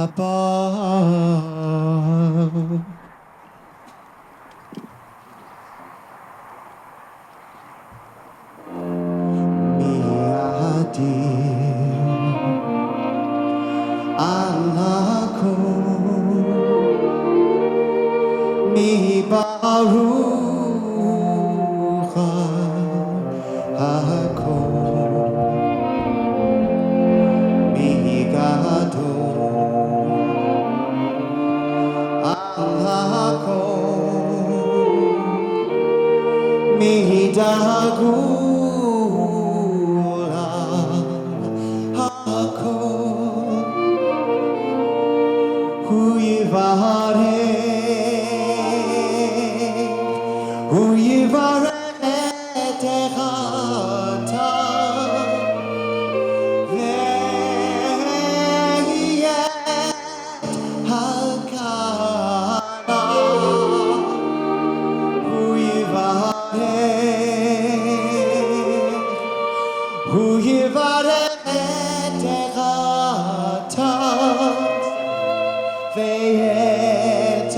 above. Miadi alako mi barucha ako mi gado alako mi dagula ako Who you are tehata veyet hakana who you are tehata veyet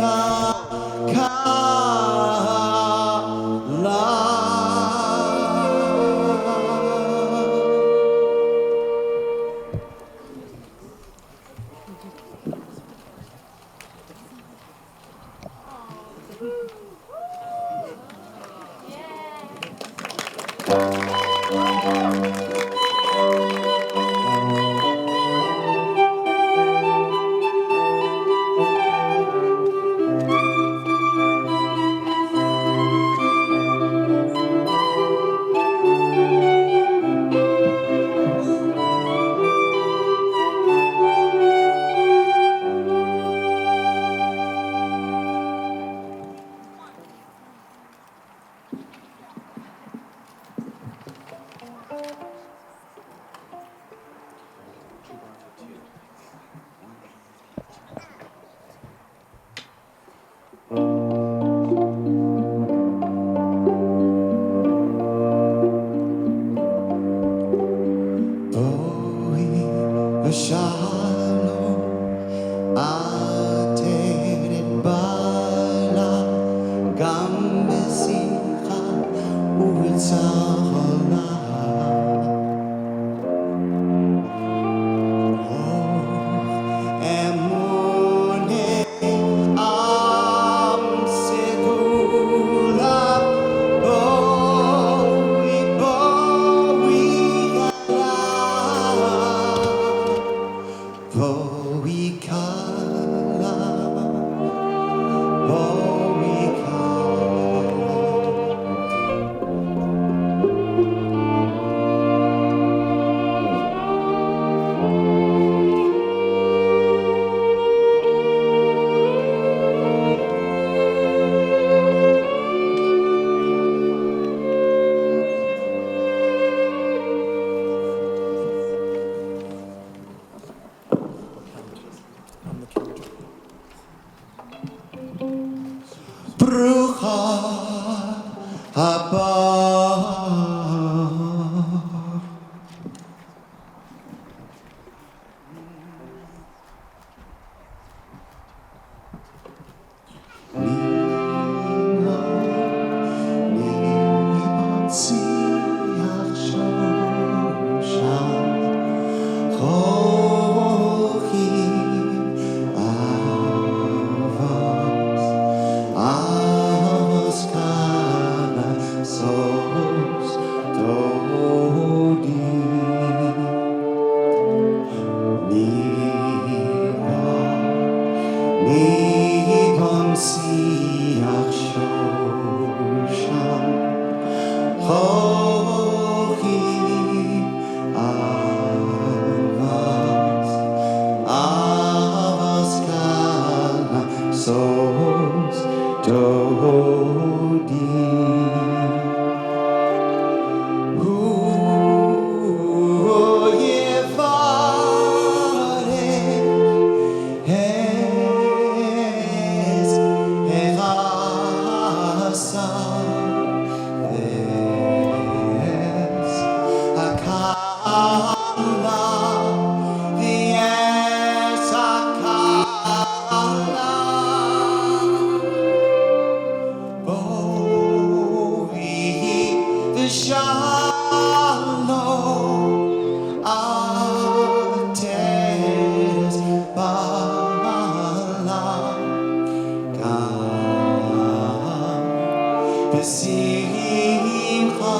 בשמחה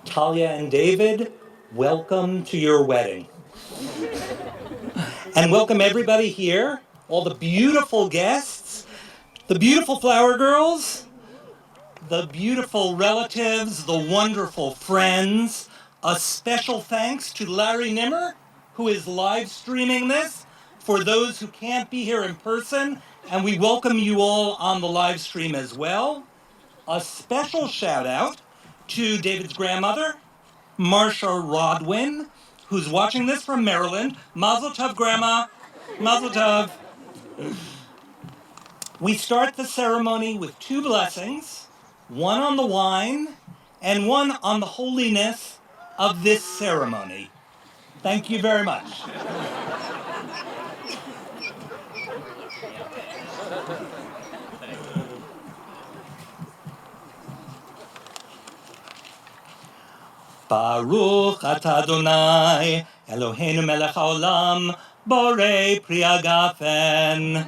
Talia and David, welcome to your wedding. And welcome everybody here, all the beautiful guests, the beautiful flower girls, the beautiful relatives, the wonderful friends. A special thanks to Larry Nimmer, who is live streaming this, for those who can't be here in person, and we welcome you all on the live stream as well. A special shout out to David's grandmother, Marcia Rodwin, who's watching this from Maryland. Mazel tov, Grandma. Mazel tov. We start the ceremony with 2 blessings, one on the wine and one on the holiness of this ceremony. Thank you very much. Baruch atah Adonai, Eloheinu melech haolam, borei pri hagafen.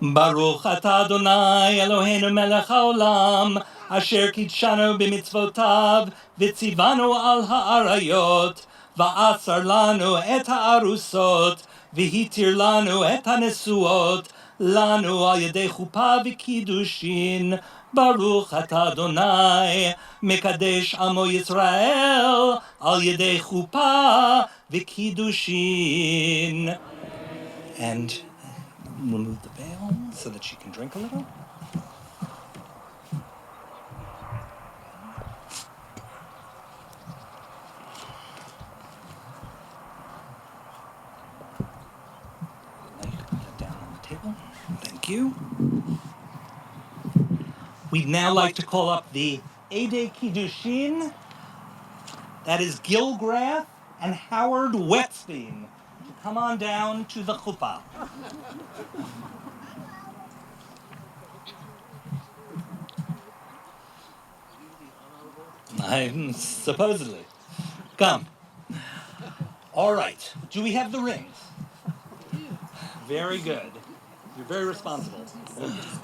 Baruch atah Adonai, Eloheinu melech haolam, asher kidshanu b'mitzvotav, v'tzivanu al ha'arayot, va'asar lanu et ha'arusot, v'hitir lanu et ha'nesuot, lanu al yedei chuppah v'kiddushin. Baruch atah Adonai, mekadesh amo Yisrael, al yedei chuppah v'kiddushin. And remove the veil so that she can drink a little. Now you can put that down on the table. Thank you. We'd now like to call up the Eidei Kiddushin. That is Gilgrath and Howard Wetstein to come on down to the chuppah. Supposedly. Come. All right. Do we have the rings? Very good. You're very responsible.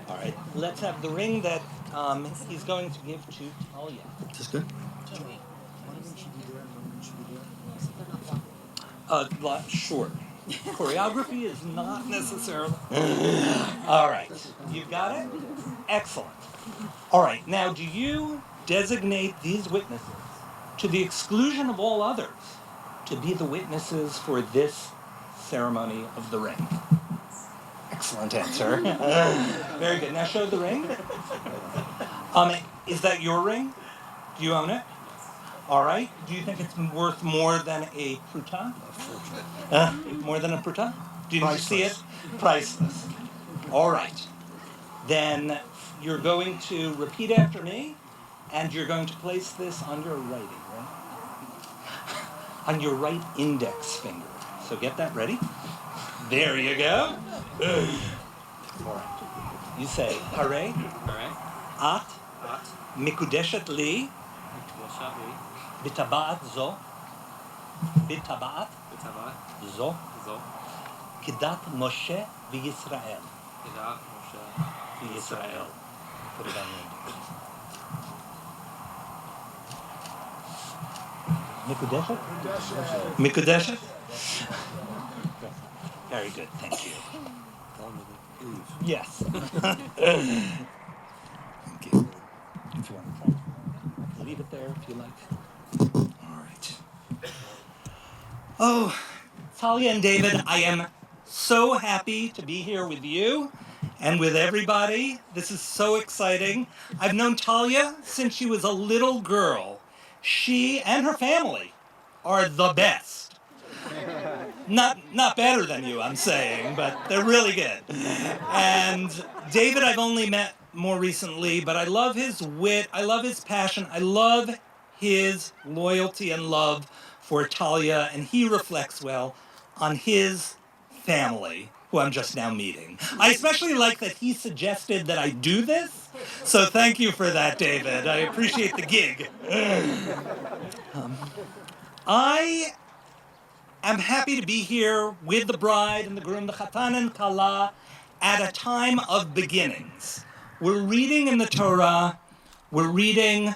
All right. Let's have the ring that he's going to give to Talia. Is this good? Sure. Choreography is not necessarily. All right. You've got it? Excellent. All right. Now, do you designate these witnesses, to the exclusion of all others, to be the witnesses for this ceremony of the ring? Excellent answer. Very good. Now show the ring. Is that your ring? Do you own it? All right. Do you think it's worth more than a pruta? More than a pruta? Do you see it? Priceless. All right. Then you're going to repeat after me, and you're going to place this on your righty, right? On your right index finger. So get that ready. There you go. All right. You say, Hare, At, Mikudeshet li, Bitabaat zo, Bitabaat zo, Kidat Moshe v'Yisrael. V'Yisrael. Put it on your index. Mikudeshet? Mikudeshet? Very good, thank you. Yes. Thank you. If you want to leave it there if you like. All right. Oh, Talia and David, I am so happy to be here with you and with everybody. This is so exciting. I've known Talia since she was a little girl. She and her family are the best. Not better than you, I'm saying, but they're really good. And David I've only met more recently, but I love his wit, I love his passion, I love his loyalty and love for Talia, and he reflects well on his family. who I'm just now meeting. I especially like that he suggested that I do this, so thank you for that, David. I appreciate the gig. I am happy to be here with the bride and the groom, the Chatan and Kala, at a time of beginnings. We're reading in the Torah, we're reading,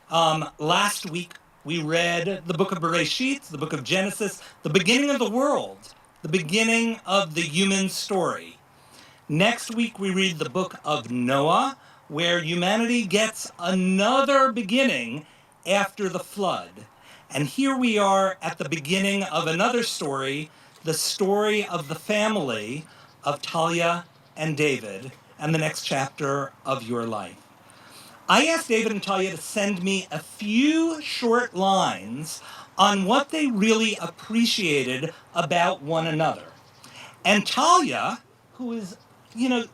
last week we read the book of Bereshit, the book of Genesis, the beginning of the world, the beginning of the human story. Next week we read the book of Noah, where humanity gets another beginning after the flood. And here we are at the beginning of another story, the story of the family of Talia and David, and the next chapter of your life. I asked David and Talia to send me a few short lines on what they really appreciated about one another. And Talia, who is,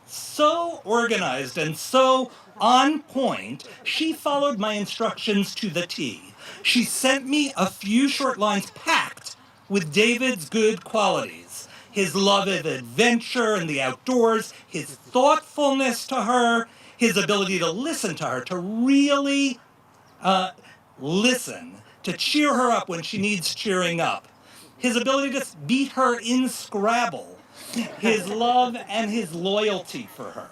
so organized and so on point, she followed my instructions to the T. She sent me a few short lines packed with David's good qualities. His love of adventure and the outdoors, his thoughtfulness to her, his ability to listen to her, to really listen, to cheer her up when she needs cheering up, his ability to beat her in Scrabble, his love and his loyalty for her.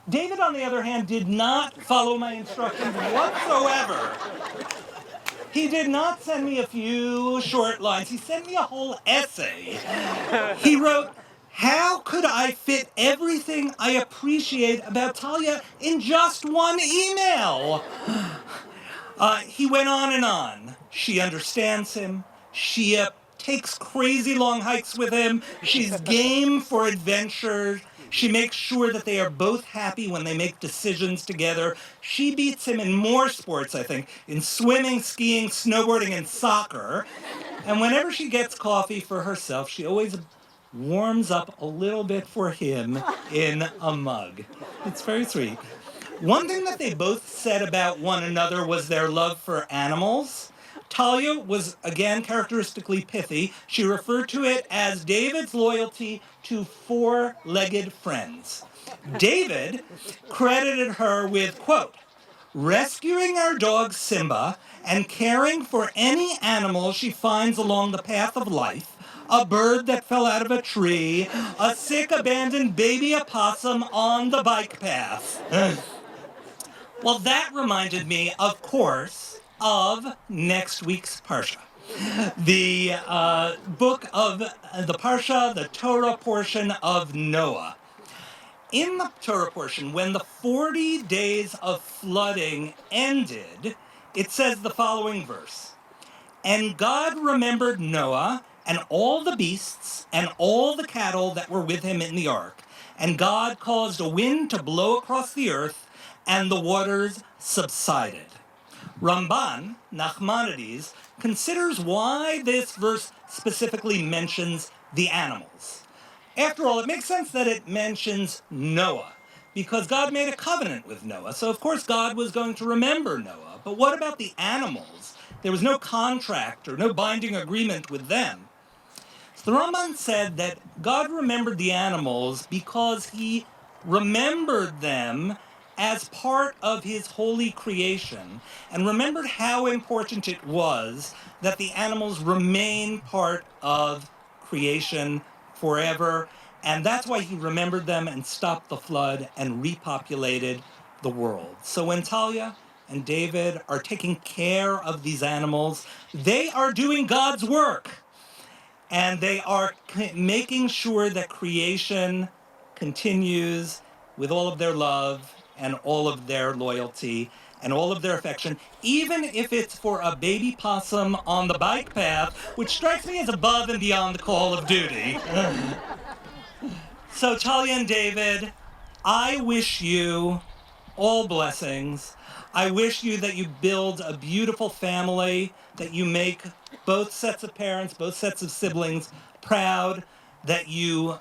David, on the other hand, did not follow my instructions whatsoever. He did not send me a few short lines. He sent me a whole essay. He wrote, "How could I fit everything I appreciate about Talia in just one email?" He went on and on. She understands him. She takes crazy long hikes with him. She's game for adventures. She makes sure that they are both happy when they make decisions together. She beats him in more sports, I think, in swimming, skiing, snowboarding, and soccer. And whenever she gets coffee for herself, she always warms up a little bit for him in a mug. It's very sweet. One thing that they both said about one another was their love for animals. Talia was, again, characteristically pithy. She referred to it as David's loyalty to four-legged friends. David credited her with, quote, rescuing our dog Simba and caring for any animal she finds along the path of life, a bird that fell out of a tree, a sick, abandoned baby opossum on the bike path. Well, that reminded me, of course, of next week's Parsha. The book of the Parsha, the Torah portion of Noah. In the Torah portion, when the 40 days of flooding ended, it says the following verse. And God remembered Noah and all the beasts and all the cattle that were with him in the ark. And God caused a wind to blow across the earth, and the waters subsided. Ramban, Nachmanides, considers why this verse specifically mentions the animals. After all, it makes sense that it mentions Noah, because God made a covenant with Noah, so of course God was going to remember Noah. But what about the animals? There was no contract or no binding agreement with them. So the Ramban said that God remembered the animals because he remembered them as part of his holy creation and remembered how important it was that the animals remain part of creation forever. And that's why he remembered them and stopped the flood and repopulated the world. So when Talia and David are taking care of these animals, they are doing God's work. And they are making sure that creation continues with all of their love and all of their loyalty and all of their affection, even if it's for a baby possum on the bike path, which strikes me as above and beyond the call of duty. So Talia and David, I wish you all blessings. I wish you that you build a beautiful family, that you make both sets of parents, both sets of siblings proud, that you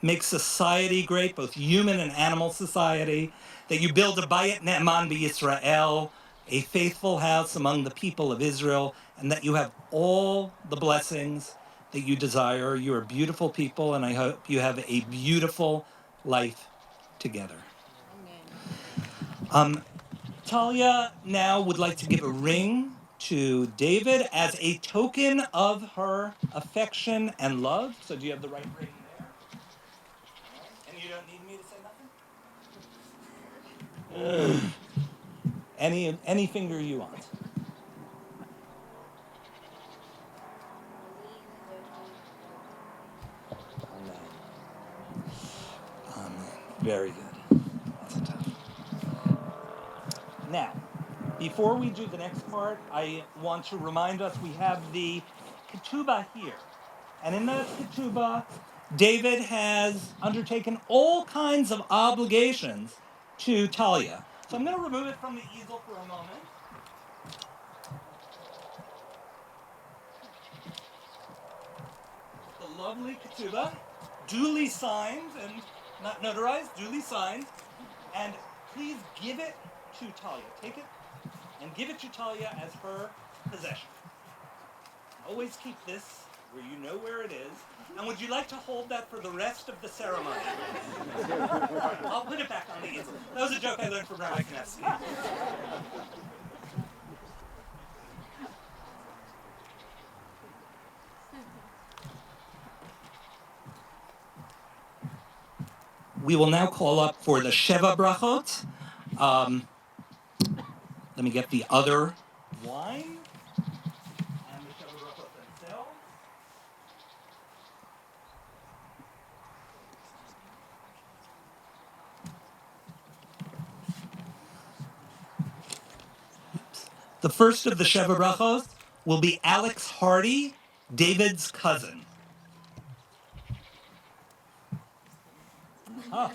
make society great, both human and animal society, that you build a Bayit Ne'eman b'Yisrael, a faithful house among the people of Israel, and that you have all the blessings that you desire. You are beautiful people, and I hope you have a beautiful life together. Talia now would like to give a ring to David as a token of her affection and love. So do you have the right ring there? And you don't need me to say nothing? Any finger you want. Very good. That's tough. Now, before we do the next part, I want to remind us we have the ketubah here. And in that ketubah, David has undertaken all kinds of obligations to Talia. So I'm going to remove it from the easel for a moment. The lovely ketubah, duly signed and not notarized, duly signed. And please give it to Talia. Take it and give it to Talia as her possession. Always keep this where you know where it is. And would you like to hold that for the rest of the ceremony? I'll put it back on the easel. That was a joke I learned from Rabbi Knessy. We will now call up for the Sheva Brachot. Let me get the other wine and the Sheva Brachot themselves. The first of the Sheva Brachot will be Alex Hardy, David's cousin. Ah.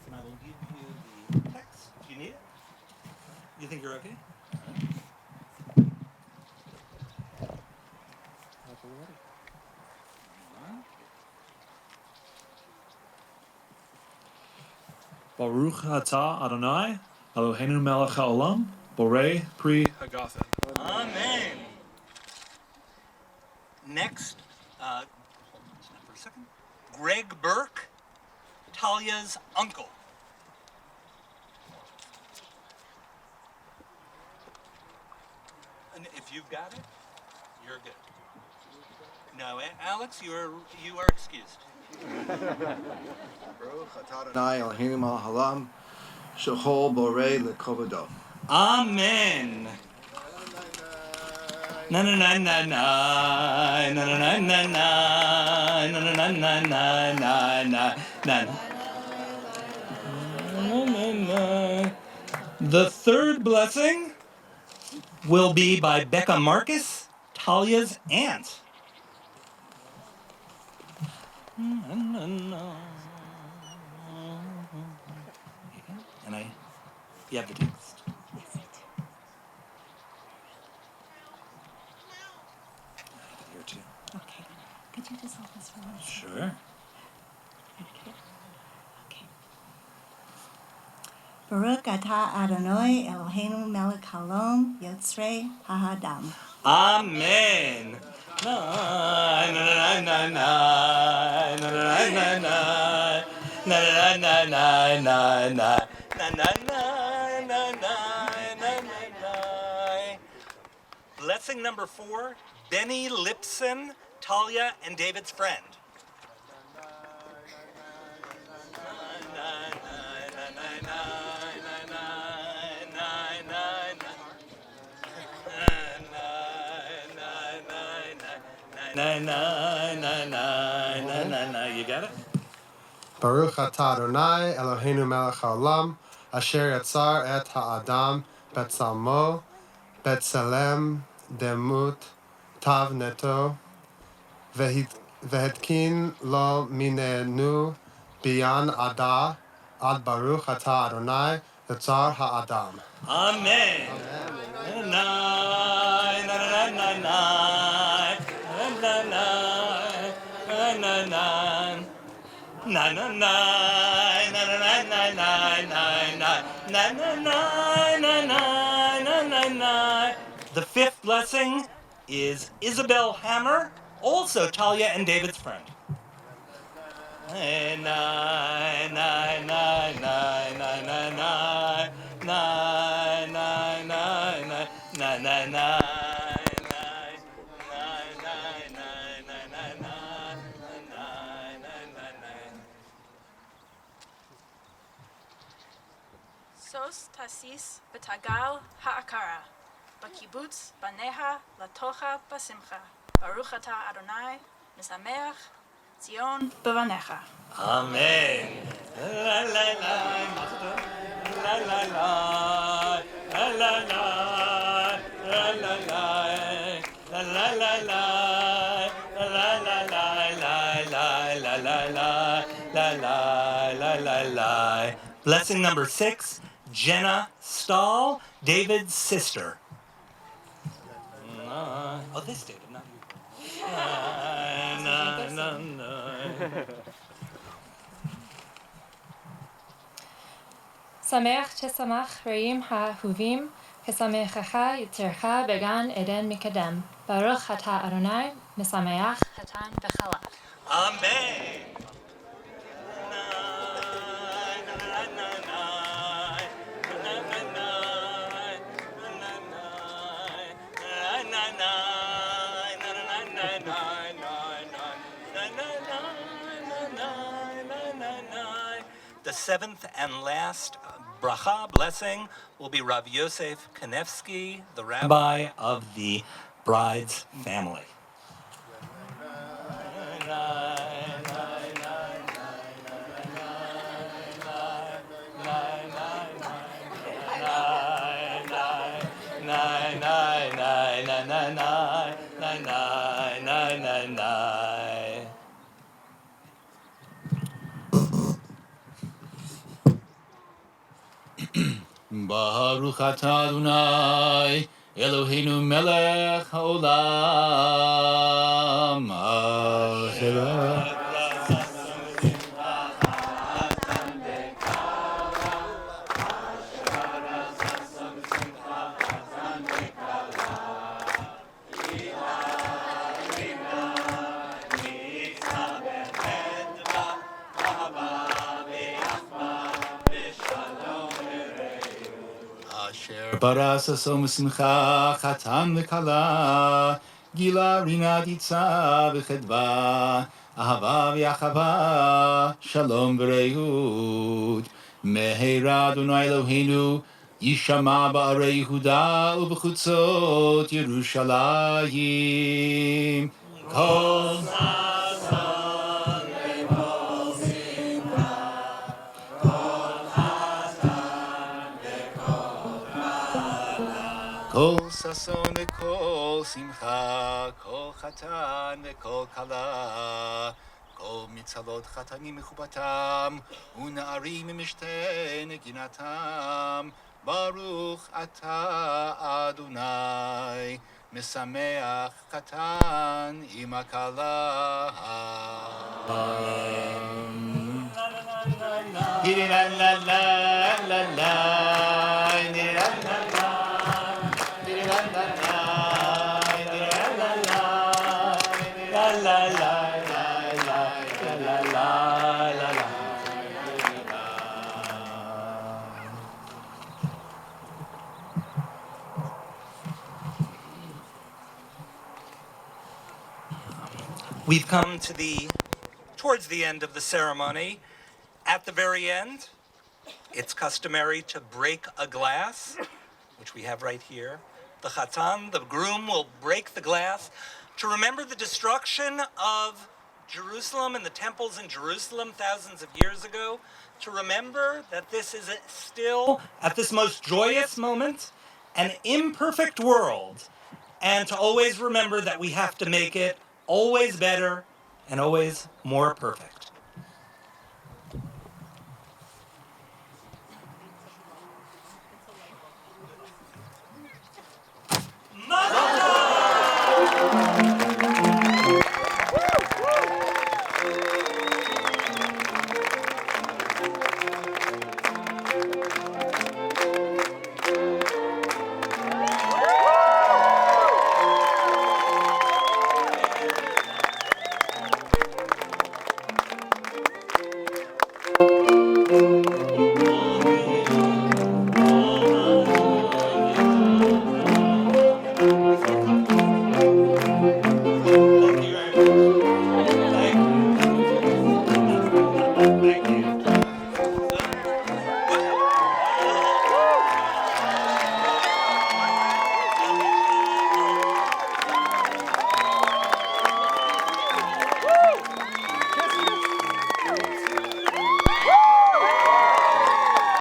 And I will give you the text. Do you need it? You think you're okay? Baruch atah Adonai, Eloheinu melech haolam, borei pri hagafen. Amen. Next, hold on for a second. Greg Burke, Talia's uncle. And if you've got it, you're good. No, Alex, you are excused. Baruch atah Adonai Eloheinu melech haolam, shechol borei lekovado. Amen. Na na na na na na na na na na na na na na na na. The third blessing will be by Becca Marcus, Talia's aunt. And you have the text. Here too. Okay. Could you just hold this for 1 second? Sure. Okay. Okay. Baruch atah Adonai Eloheinu melech haolam yotzrei ha'adam. Amen. Na na na na na na na na na na na na na na na na. Blessing number 4, Benny Lipson, Talia and David's friend. You got it? Baruch atah Adonai Eloheinu melech haolam asher yatzar et ha'adam betzalmo betzelem demut tav neto vehetkin lo minenu biyan ada ad Baruch atah Adonai yatzar ha'adam. Amen. The fifth blessing is Isabel Hammer, also Talia and David's friend. Nine, nine, nine, nine, nine, nine, nine, nine, nine, nine, nine, nine, nine. Sos tasis b'tagal ha'akara, b'kibbutz baneha latocha basimcha, Baruch atah Adonai, misameach, Zion b'vanecha. Amen. La la la, la la la, la la la, la la la, la la la la, la la la la la la la. Blessing number 6, Jenna Stahl, David's sister. Oh, this David, not you. Sameach Tesamach Reim HaHuvim Kesamechacha Yitzircha Began Eden Mikadem Baruch Atah Adonai Misameach Hatan V'Chala. Amen. The 7th and last bracha, blessing, will be Rav Yosef Kanevsky, the rabbi of the bride's family. Baruch atah Adonai Eloheinu melech haolam. Paras asom simcha chatan v'kala gila rina ditza v'chedva ahava v'achava shalom v'reihud meheira Adonai Eloheinu yishama ba'arei Yehuda u'b'chutzot Yerushalayim kol Kol sason v'kol simcha, kol chatan v'kol kala, kol mitzalot chatanim mechubatam, una'arim mishte neginatam, Baruch atah Adonai, mesameach chatan im hakala. We've come towards the end of the ceremony. At the very end, it's customary to break a glass, which we have right here. The chatan, the groom, will break the glass to remember the destruction of Jerusalem and the temples in Jerusalem thousands of years ago, to remember that this is still, at this most joyous moment, an imperfect world, and to always remember that we have to make it always better and always more perfect.